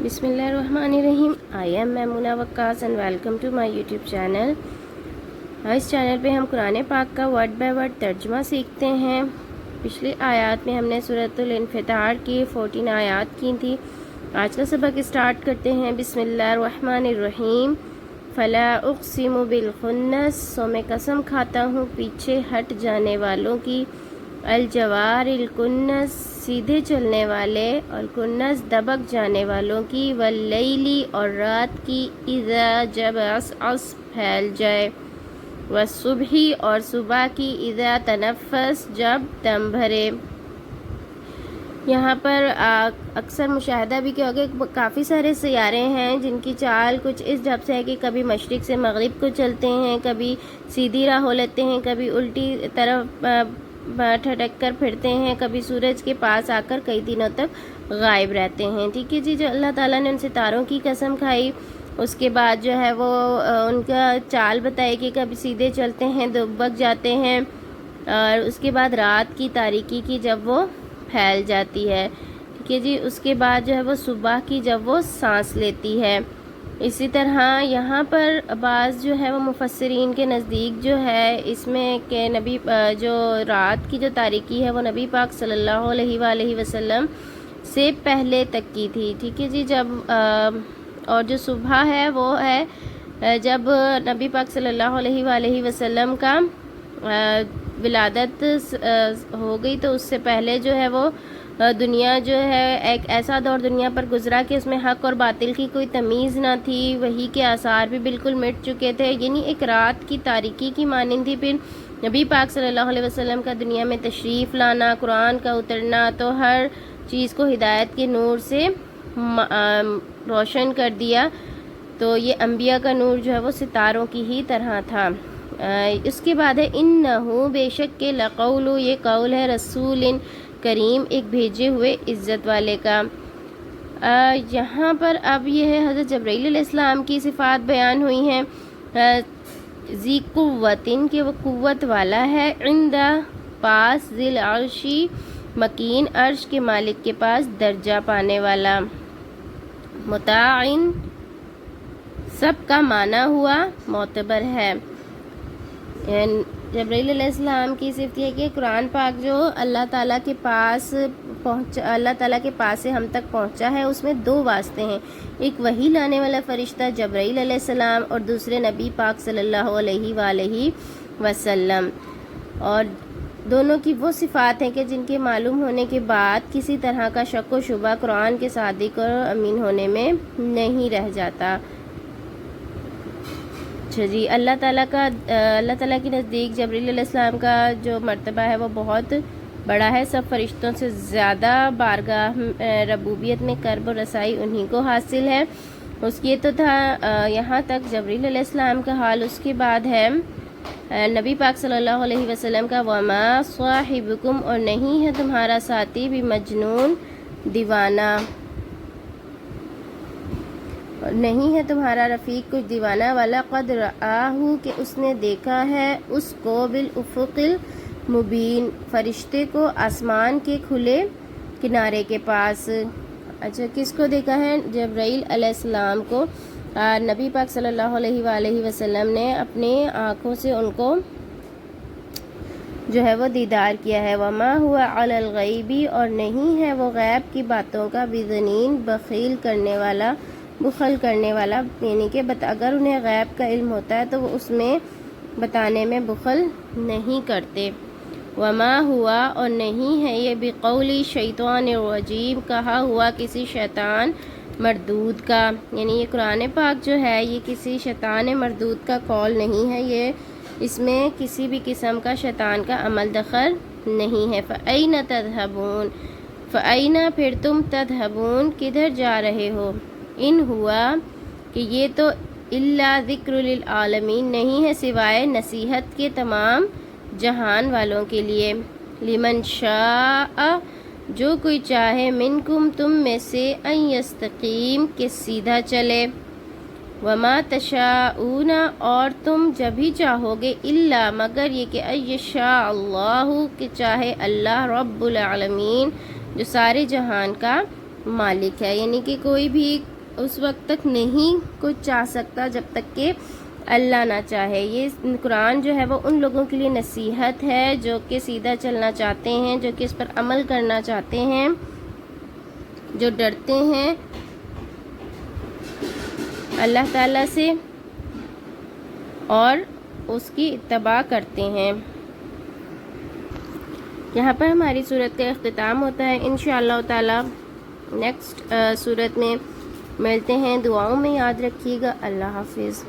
بسم اللہ الرحمن الرحیم. I am Maimoona Waqas and welcome to my YouTube channel. اس چینل پہ ہم قرآن پاک کا ورڈ بائی ورڈ ترجمہ سیکھتے ہیں. پچھلی آیات میں ہم نے سورۃ الانفطار کی 14 آیات کی تھی. آج کا سبق اسٹارٹ کرتے ہیں. بسم اللہ الرحمن الرحیم. فلا اقسم بالخنس، سو میں قسم کھاتا ہوں پیچھے ہٹ جانے والوں کی. الجوار الکنس، سیدھے چلنے والے، اور کنس دبک جانے والوں کی. واللیلی، اور رات کی. اذا، جب عسعس پھیل جائے. والصبح، اور صبح کی. اذا تنفس، جب دم بھرے. یہاں پر اکثر مشاہدہ بھی کیا ہوگا، کافی سارے سیارے ہیں جن کی چال کچھ اس ڈھب سے ہے کہ کبھی مشرق سے مغرب کو چلتے ہیں، کبھی سیدھی راہ ہو لیتے ہیں، کبھی الٹی طرف ٹھٹک کر پھرتے ہیں، کبھی سورج کے پاس آ کر کئی دنوں تک غائب رہتے ہیں. ٹھیک ہے جی. جو اللہ تعالیٰ نے ان ستاروں کی قسم کھائی، اس کے بعد جو ہے وہ ان کا چال بتائی کہ کبھی سیدھے چلتے ہیں، دبک جاتے ہیں، اور اس کے بعد رات کی تاریکی کی جب وہ پھیل جاتی ہے. ٹھیک ہے جی. اس کے بعد جو ہے وہ صبح کی جب وہ سانس لیتی ہے. اسی طرح یہاں پر بعض جو ہے وہ مفسرین کے نزدیک جو ہے اس میں کہ نبی جو رات کی جو تاریکی ہے وہ نبی پاک صلی اللہ علیہ وآلہ وسلم سے پہلے تک کی تھی. ٹھیک ہے جی. جب اور جو صبح ہے وہ ہے جب نبی پاک صلی اللہ علیہ وآلہ وسلم کا ولادت ہو گئی، تو اس سے پہلے جو ہے وہ دنیا جو ہے ایک ایسا دور دنیا پر گزرا کہ اس میں حق اور باطل کی کوئی تمیز نہ تھی. وحی کے آثار بھی بالکل مٹ چکے تھے، یعنی ایک رات کی تاریکی کی مانند تھی. پھر نبی پاک صلی اللہ علیہ وسلم کا دنیا میں تشریف لانا، قرآن کا اترنا، تو ہر چیز کو ہدایت کے نور سے روشن کر دیا. تو یہ انبیاء کا نور جو ہے وہ ستاروں کی ہی طرح تھا. اس کے بعد ہے انہو، بے شک کے، لقول، یہ قول ہے، رسول کریم، ایک بھیجے ہوئے عزت والے کا. یہاں پر اب یہ ہے حضرت جبرائیل علیہ السلام کی صفات بیان ہوئی ہیں. ذی قوتن، کہ وہ قوت والا ہے. عند، پاس. ذی العرشی، مکین، عرش کے مالک کے پاس درجہ پانے والا. مطاعن، سب کا معنی ہوا معتبر ہے. جبرائیل علیہ السلام کی صفت یہ کہ قرآن پاک جو اللہ تعالیٰ کے پاس اللہ تعالیٰ کے پاس سے ہم تک پہنچا ہے، اس میں دو واسطے ہیں. ایک وحی لانے والا فرشتہ جبرائیل علیہ السلام، اور دوسرے نبی پاک صلی اللہ علیہ وآلہ وسلم. اور دونوں کی وہ صفات ہیں کہ جن کے معلوم ہونے کے بعد کسی طرح کا شک و شبہ قرآن کے صادق اور امین ہونے میں نہیں رہ جاتا. جی. اللہ تعالیٰ کے نزدیک جبرائیل علیہ السلام کا جو مرتبہ ہے وہ بہت بڑا ہے. سب فرشتوں سے زیادہ بارگاہ ربوبیت میں قرب و رسائی انہی کو حاصل ہے. اس کی تو تھا یہاں تک جبرائیل علیہ السلام کا حال. اس کے بعد ہے نبی پاک صلی اللہ علیہ وسلم کا وما صاحبکم، اور نہیں ہے تمہارا ساتھی بمجنون، دیوانہ. نہیں ہے تمہارا رفیق کچھ دیوانہ والا. قد رآہ، کہ اس نے دیکھا ہے اس کو. بالافق المبین، فرشتے کو آسمان کے کھلے کنارے کے پاس. اچھا، کس کو دیکھا ہے؟ جبرائیل علیہ السلام کو. نبی پاک صلی اللہ علیہ وآلہ وسلم نے اپنی آنکھوں سے ان کو جو ہے وہ دیدار کیا ہے. وما ہوا علی الغیبی، اور نہیں ہے وہ غیب کی باتوں کا. بظنین، بخیل کرنے والا، بخل کرنے والا. یعنی کہ اگر انہیں غیب کا علم ہوتا ہے تو وہ اس میں بتانے میں بخل نہیں کرتے. وما ہوا، اور نہیں ہے یہ بقول شیطان الرجیم، کہا ہوا کسی شیطان مردود کا. یعنی یہ قرآن پاک جو ہے یہ کسی شیطان مردود کا قول نہیں ہے. یہ اس میں کسی بھی قسم کا شیطان کا عمل دخل نہیں ہے. فأین تذہبون، فأین، پھر تم، تذہبون، کدھر جا رہے ہو. ان ہوا، کہ یہ تو الا ذکر للعالمین، نہیں ہے سوائے نصیحت کے تمام جہان والوں کے لیے. لمن شاء، جو کوئی چاہے، منکم، تم میں سے، ان یستقیم، کہ سیدھا چلے. وما تشاءون، اور تم جب ہی چاہو گے، الا، مگر یہ کہ ان یشاء اللہ، کہ چاہے اللہ، رب العالمین، جو سارے جہان کا مالک ہے. یعنی کہ کوئی بھی اس وقت تک نہیں کچھ چاہ سکتا جب تک کہ اللہ نہ چاہے۔ یہ قرآن جو ہے وہ ان لوگوں کے لیے نصیحت ہے جو کہ سیدھا چلنا چاہتے ہیں، جو کہ اس پر عمل کرنا چاہتے ہیں، جو ڈرتے ہیں اللہ تعالیٰ سے اور اس کی اتباع کرتے ہیں۔ یہاں پر ہماری سورت کا اختتام ہوتا ہے۔ انشاءاللہ تعالیٰ نیکسٹ سورت میں ملتے ہیں۔ دعاؤں میں یاد رکھیے گا۔ اللہ حافظ۔